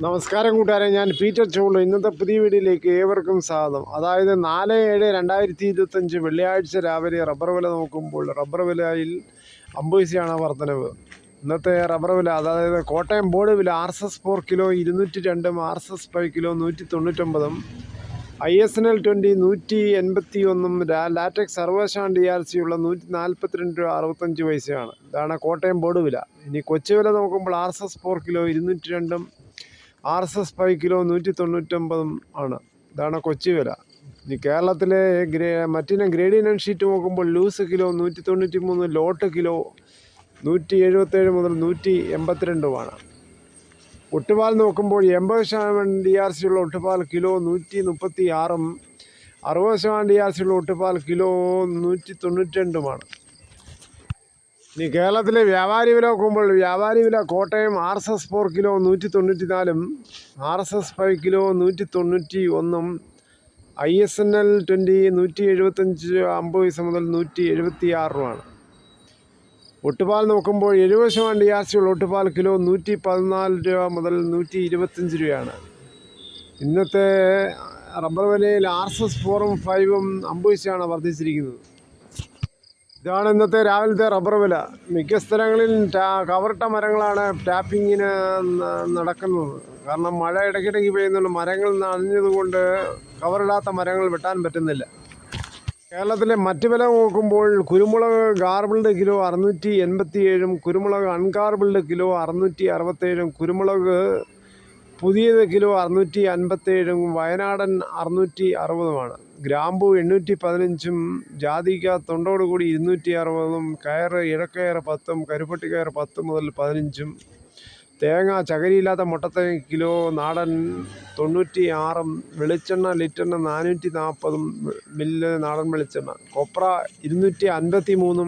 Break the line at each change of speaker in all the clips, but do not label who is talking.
നമസ്കാരം കൂട്ടുകാരെ, ഞാൻ പീറ്റർ ചോളു. ഇന്നത്തെ പുതിയ വീഡിയോയിലേക്ക് ഏവർക്കും സ്വാഗതം. അതായത് 4/7/2025 വെള്ളിയാഴ്ച രാവിലെ റബ്ബർ വില നോക്കുമ്പോൾ റബ്ബർ വിലയിൽ 50 പൈസയാണ് വർധനവ്. ഇന്നത്തെ റബ്ബർ വില, അതായത് കോട്ടയം ബോർഡ് വില RSS 4 kilo 202, RSS 5 kilo 199, ISNL 20 181, latex സർവശാൻ DRC ഉള്ള 142 രൂപ 65 പൈസയാണ്. ഇതാണ് കോട്ടയം ബോർഡ് വില. ഇനി കൊച്ചി വില നോക്കുമ്പോൾ RSS 4 കിലോ 202, RSS 5 കിലോ 199 ആണ്. ഇതാണ് കൊച്ചി വില. ഇനി കേരളത്തിലെ മറ്റിനം ഗ്രേഡിയൻ ഷീറ്റ് നോക്കുമ്പോൾ ലൂസ് കിലോ 193, ലോട്ട് കിലോ 177 മുതൽ 182ആണ്. ഒട്ടുപാൽ നോക്കുമ്പോൾ 80% DRC ഉള്ള ഒട്ടുപാൽ കിലോ 136, 60% DRC ഉള്ള ഒട്ടുപാൽ കിലോ 192ആണ്. ഇനി കേരളത്തിലെ വ്യാപാരി വില നോക്കുമ്പോൾ വ്യാപാരി വില Kottayam RSS 4 kilo 194, RSS 5 kilo 191, ISNL 20 175 50 പൈസ മുതൽ 176 രൂപയാണ്. ഒട്ടുപാൽ നോക്കുമ്പോൾ 70% DRC ഉള്ള ഒട്ടുപാൽ കിലോ 114 രൂപ മുതൽ 125 രൂപയാണ്. ഇന്നത്തെ റബ്ബർ വിലയിൽ RSS 4ഉം 5ഉം 50 പൈസയാണ് വർദ്ധിച്ചിരിക്കുന്നത്. ഇതാണ് ഇന്നത്തെ രാവിലത്തെ റബ്ബർ വില. മിക്ക സ്ഥലങ്ങളിൽ കവറിട്ട മരങ്ങളാണ് ടാപ്പിങ്ങിന് നടക്കുന്നത്. കാരണം മഴ ഇടയ്ക്കിടയ്ക്ക് പെയ്യുന്നുണ്ട്. മരങ്ങൾ നനഞ്ഞതുകൊണ്ട് കവറിടാത്ത മരങ്ങൾ വെട്ടാൻ പറ്റുന്നില്ല. കേരളത്തിലെ മറ്റ് വില നോക്കുമ്പോൾ കുരുമുളക് ഗാർബിൾഡ് കിലോ 687, കുരുമുളക് അൺഗാർബിൾഡ് കിലോ 667, കുരുമുളക് പുതിയത് കിലോ 657, വയനാടൻ 660, ഗ്രാമ്പു 815, ജാതിക്ക തൊണ്ടോടുകൂടി 260, കയറ് ഇഴക്കയറ് 10, കരുപ്പട്ടി കയറ് 10 മുതൽ 15, തേങ്ങ ചകരിയില്ലാത്ത മുട്ടത്തേങ്ങ കിലോ നാടൻ 96, വെളിച്ചെണ്ണ ലിറ്ററിന് 440 മില്ല് നാടൻ വെളിച്ചെണ്ണ, കൊപ്ര 253,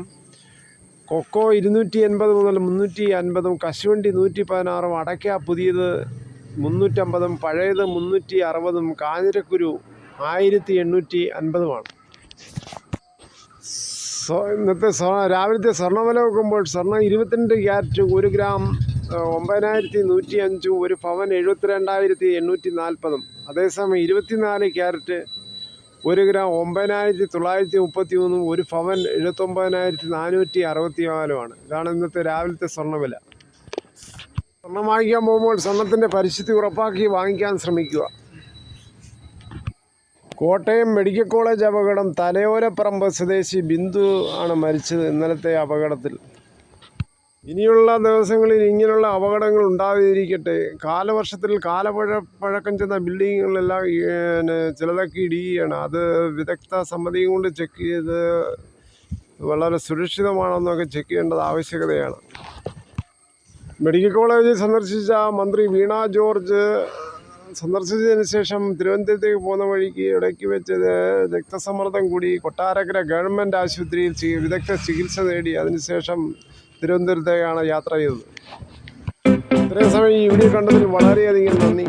കൊക്കോ 280 മുതൽ 350, കശുവണ്ടി 116, അടയ്ക്ക പുതിയത് 350, പഴയത് 360, കാഞ്ഞിരക്കുരു 1850. ഇന്നത്തെ രാവിലത്തെ സ്വർണ്ണവില നോക്കുമ്പോൾ സ്വർണ്ണം 22 ക്യാരറ്റ് 1 ഗ്രാം 9105, ഒരു പവൻ 72,840. അതേസമയം 24 ക്യാരറ്റ് 1 ഗ്രാം 9933, ഒരു പവൻ 79,464. ഇതാണ് ഇന്നത്തെ രാവിലത്തെ സ്വർണ്ണവില. സ്വർണം വാങ്ങിക്കാൻ പോകുമ്പോൾ സ്വർണത്തിൻ്റെ പരിശുദ്ധി ഉറപ്പാക്കി വാങ്ങിക്കാൻ ശ്രമിക്കുക. കോട്ടയം മെഡിക്കൽ കോളേജ് അപകടം. തലയോരപ്പറമ്പ് സ്വദേശി ബിന്ദു ആണ് മരിച്ചത് ഇന്നലത്തെ അപകടത്തിൽ. ഇനിയുള്ള ദിവസങ്ങളിൽ ഇങ്ങനെയുള്ള അപകടങ്ങൾ ഉണ്ടാകാതിരിക്കട്ടെ. കാലവർഷത്തിൽ കാലപ്പഴക്കം ചെന്ന ബിൽഡിങ്ങുകളെല്ലാം ചിലതൊക്കെ ഇടിയുകയാണ്. അത് വിദഗ്ധ സമിതിയും കൊണ്ട് ചെക്ക് ചെയ്ത് വളരെ സുരക്ഷിതമാണെന്നൊക്കെ ചെക്ക് ചെയ്യേണ്ടത് ആവശ്യകതയാണ്. മെഡിക്കൽ കോളേജ് സന്ദർശിച്ച മന്ത്രി വീണ ജോർജ് സന്ദർശിച്ചതിന് ശേഷം തിരുവനന്തപുരത്തേക്ക് പോകുന്ന വഴിക്ക് ഇടയ്ക്ക് വെച്ച് രക്തസമ്മർദ്ദം കൂടി കൊട്ടാരക്കര ഗവൺമെൻറ് ആശുപത്രിയിൽ വിദഗ്ധ ചികിത്സ നേടി അതിനുശേഷം തിരുവനന്തപുരത്തേക്കാണ് യാത്ര ചെയ്തത്. ഇത്രയും സമയം ഈ വീഡിയോ കണ്ടതിൽ വളരെയധികം നന്ദി.